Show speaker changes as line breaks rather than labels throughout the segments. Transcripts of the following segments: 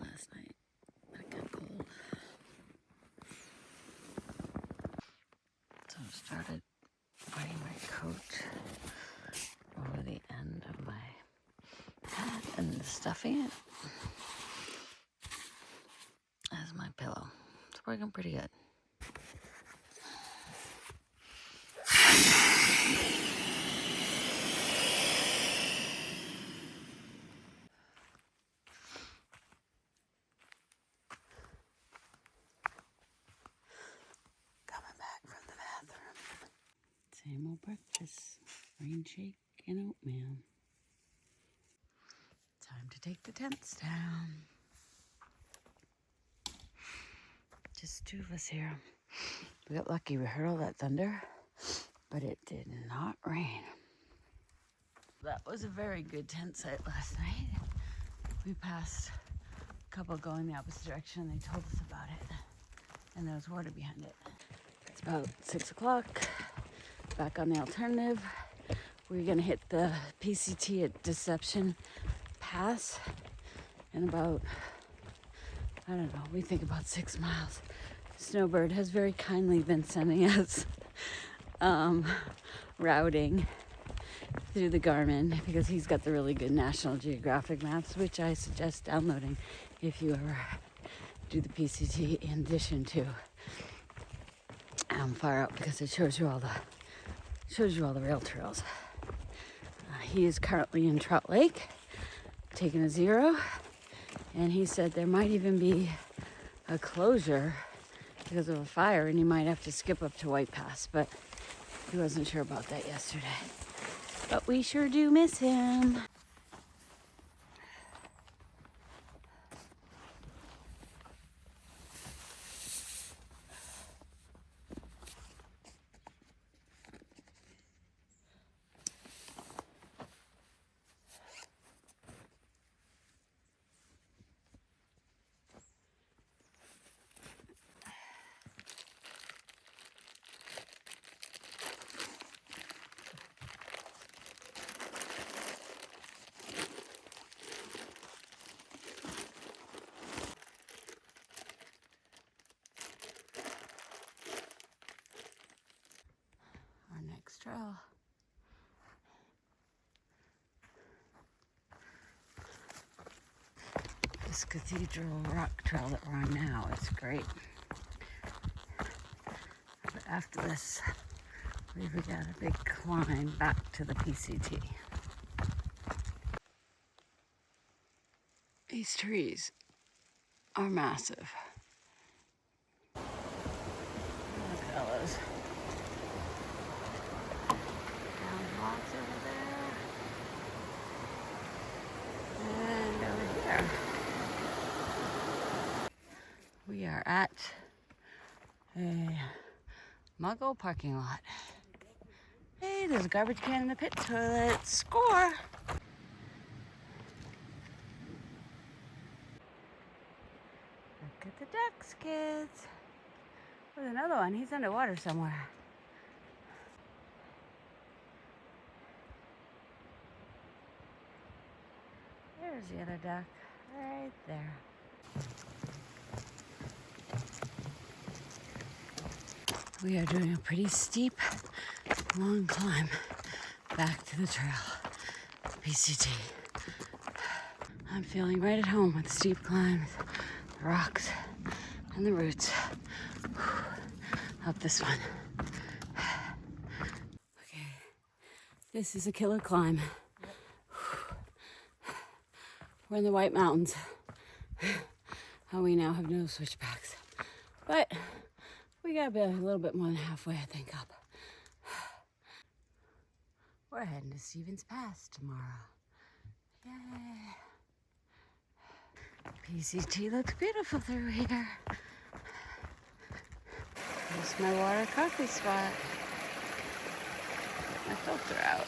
last night. It got cold. So I started putting my coat over the end of my hat and stuffing it as my pillow. It's working pretty good. Coming back from the bathroom. Same old breakfast. Rain shake and oatmeal. Time to take the tents down. Just two of us here. We got lucky. We heard all that thunder, but it did not rain. That was a very good tent site last night. We passed a couple going the opposite direction and they told us about it. And there was water behind it. It's about 6 o'clock. Back on the alternative. We're gonna hit the PCT at Deception Pass in about, I don't know, we think about 6 miles. Snowbird has very kindly been sending us routing through the Garmin because he's got the really good National Geographic maps, which I suggest downloading if you ever do the PCT in addition to Far Out, because it shows you all the rail trails. He is currently in Trout Lake, taking a 0, and he said there might even be a closure because of a fire, and he might have to skip up to White Pass, but he wasn't sure about that yesterday. But we sure do miss him. Trail. This Cathedral Rock Trail that we're on now is great. But after this, we've got a big climb back to the PCT. These trees are massive. Look at all those. Rocks over there. And over here. We are at a Muggle parking lot. Hey, there's a garbage can in the pit toilet. Score! Look at the ducks, kids. There's another one. He's underwater somewhere. There's the other duck, right there. We are doing a pretty steep, long climb back to the trail, PCT. I'm feeling right at home with steep climbs, the rocks, and the roots. Up this one. Okay, this is a killer climb. We're in the White Mountains, and we now have no switchbacks. But we gotta be a little bit more than halfway, I think, up. We're heading to Stevens Pass tomorrow. Yay! PCT looks beautiful through here. There's my water coffee spot. My filter out.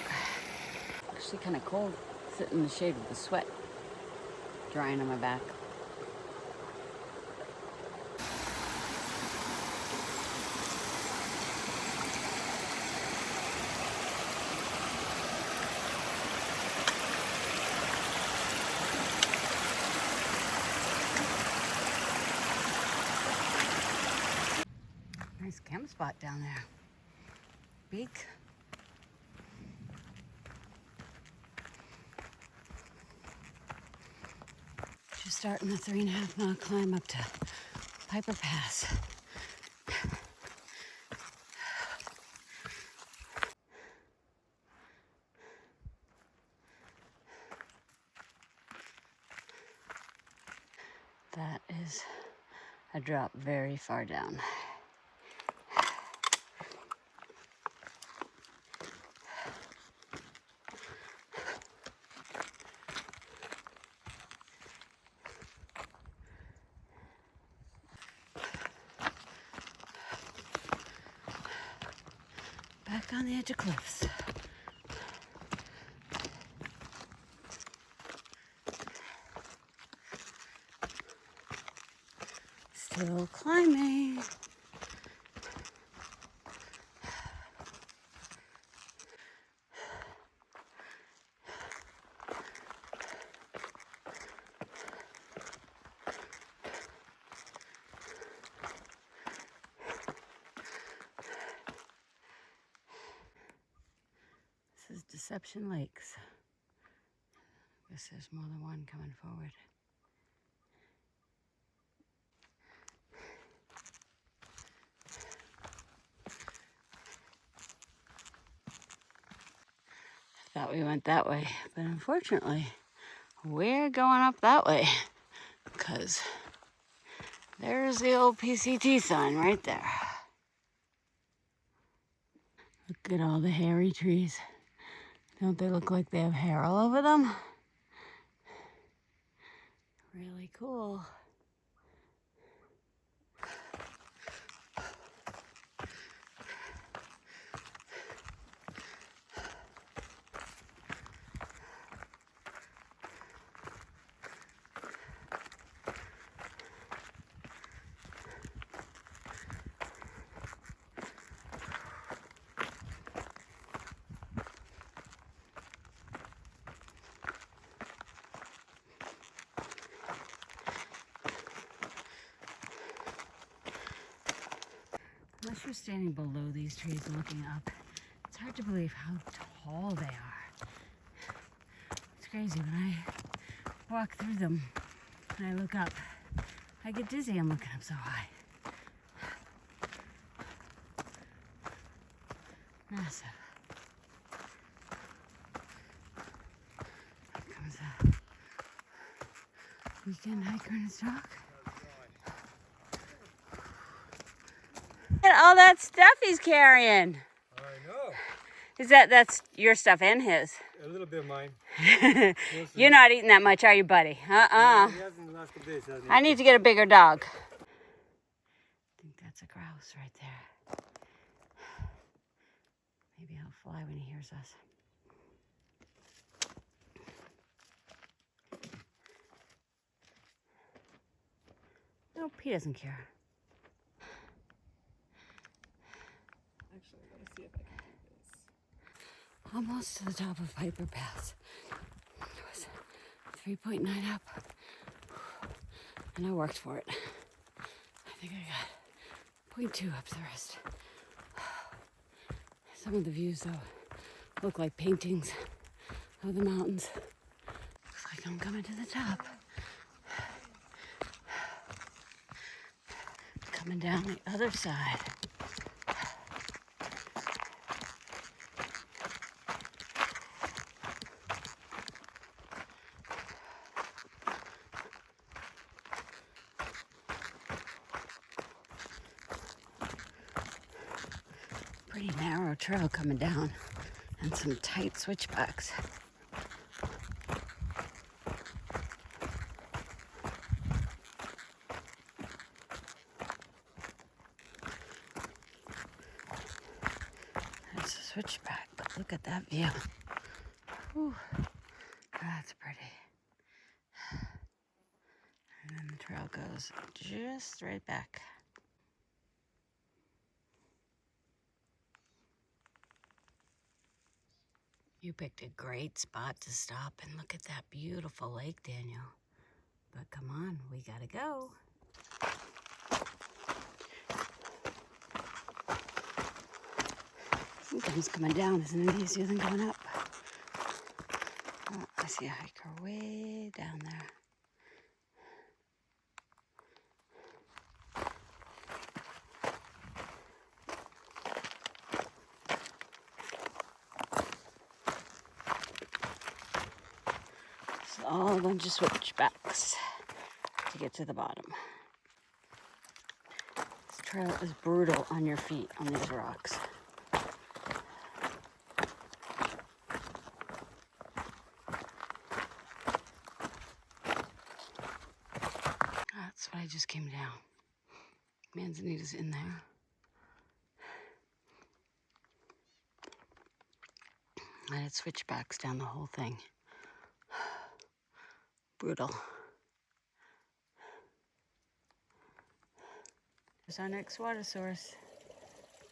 Actually kind of cold, sitting in the shade with the sweat drying on my back. spot down there. Beak. Just starting the 3.5 mile climb up to Piper Pass. That is a drop very far down. Back on the edge of cliffs. Still climbing. This is Deception Lakes. I guess there's more than one coming forward. Thought we went that way, but unfortunately, we're going up that way because there's the old PCT sign right there. Look at all the hairy trees. Don't they look like they have hair all over them? Really cool. Unless you're standing below these trees looking up, it's hard to believe how tall they are. It's crazy. When I walk through them and I look up, I get dizzy. I'm looking up so high. Massive. Here comes a weekend hiker and his dog. And all that stuff he's carrying.
I know.
That's your stuff and his?
A little bit of mine.
You're not eating that much, are you, buddy?
No, he hasn't the last couple days, hasn't he?
I need to get a bigger dog. I think that's a grouse right there. Maybe he'll fly when he hears us. Nope, he doesn't care.
Actually, let me see if I can do this.
Almost to the top of Piper Pass. It was 3.9 up. And I worked for it. I think I got 0.2 up the rest. Some of the views, though, look like paintings of the mountains. Looks like I'm coming to the top. Coming down the other side. Pretty narrow trail coming down and some tight switchbacks. There's a switchback, but look at that view. Whew, that's pretty. And then the trail goes just right back. You picked a great spot to stop and look at that beautiful lake, Daniel. But come on, we gotta go. Sometimes coming down isn't any easier than going up. Oh, I see a hiker way down there. It's all a bunch of switchbacks to get to the bottom. This trail is brutal on your feet on these rocks. That's why I just came down. Manzanita's in there. And it switchbacks down the whole thing. Brutal. There's our next water source.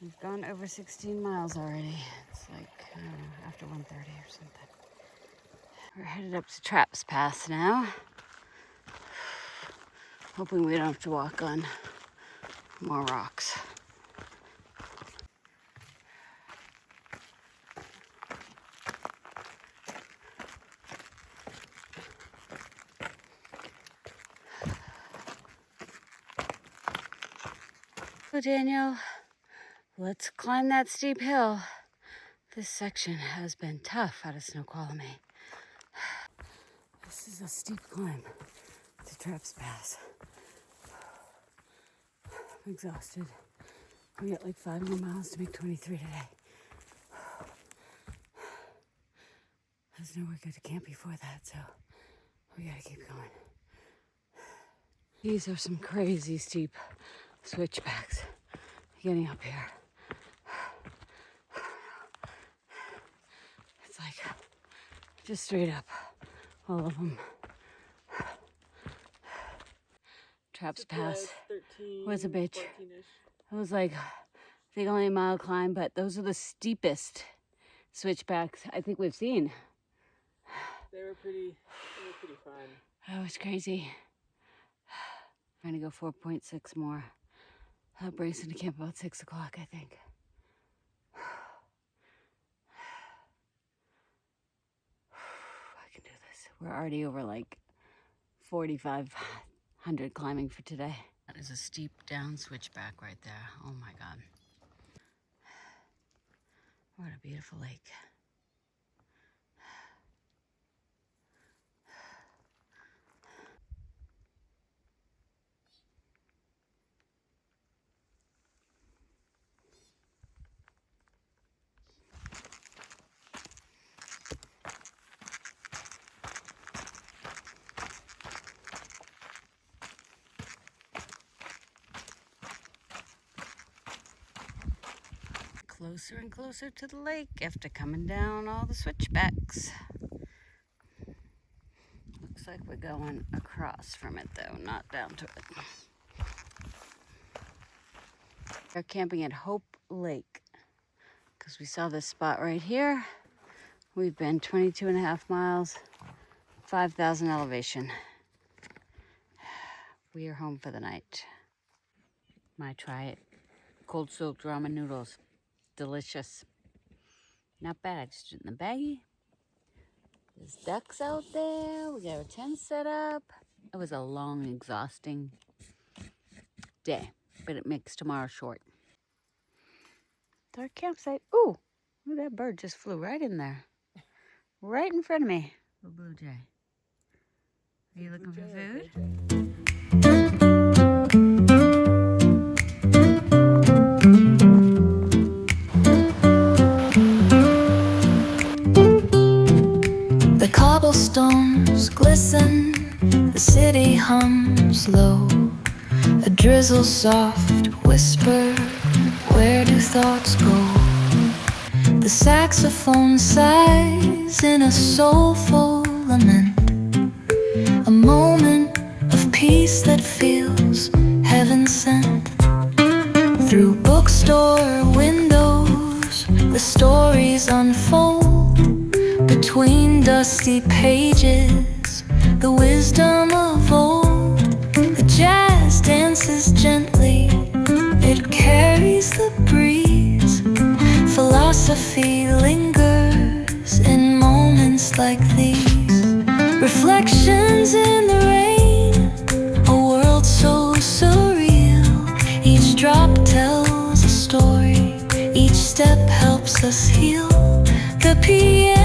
We've gone over 16 miles already. It's like, I don't know, after 1:30 or something. We're headed up to Traps Pass now. Hoping we don't have to walk on more rocks. So Daniel, let's climb that steep hill. This section has been tough out of Snoqualmie. This is a steep climb to Traps Pass. I'm exhausted. We got like 5 more miles to make 23 today. There's nowhere good to camp before that, so we gotta keep going. These are some crazy steep switchbacks getting up here. It's like just straight up, all of them. Traps Pass was a bitch. It was like, I think only a mile climb, but those are the steepest switchbacks I think we've seen.
They were pretty fun.
That was crazy. I'm gonna go 4.6 more. I'll brace into camp about 6 o'clock, I think. I can do this. We're already over like 4,500 climbing for today. That is a steep down switchback right there. Oh my God. What a beautiful lake. Closer and closer to the lake after coming down all the switchbacks. Looks like we're going across from it though, not down to it. We're camping at Hope Lake because we saw this spot right here. We've been 22.5 miles, 5,000 elevation. We are home for the night. Might try it. Cold soaked ramen noodles. Delicious. Not bad. I just did it in the baggie. There's ducks out there. We got our tent set up. It was a long, exhausting day, but it makes tomorrow short. Our campsite. Ooh, look, that bird just flew right in there. Right in front of me. A blue jay. Are you looking for food?
The cobblestones glisten, the city hums low. A drizzle soft whisper, where do thoughts go? The saxophone sighs in a soulful lament, a moment of peace that feels heaven sent. Through bookstore windows, the stories unfold. Between dusty pages, the wisdom of old. The jazz dances gently, it carries the breeze. Philosophy philosophy lingers in moments like these. Reflections in the rain, a world so surreal. Each drop tells a story, each step helps us heal. The piano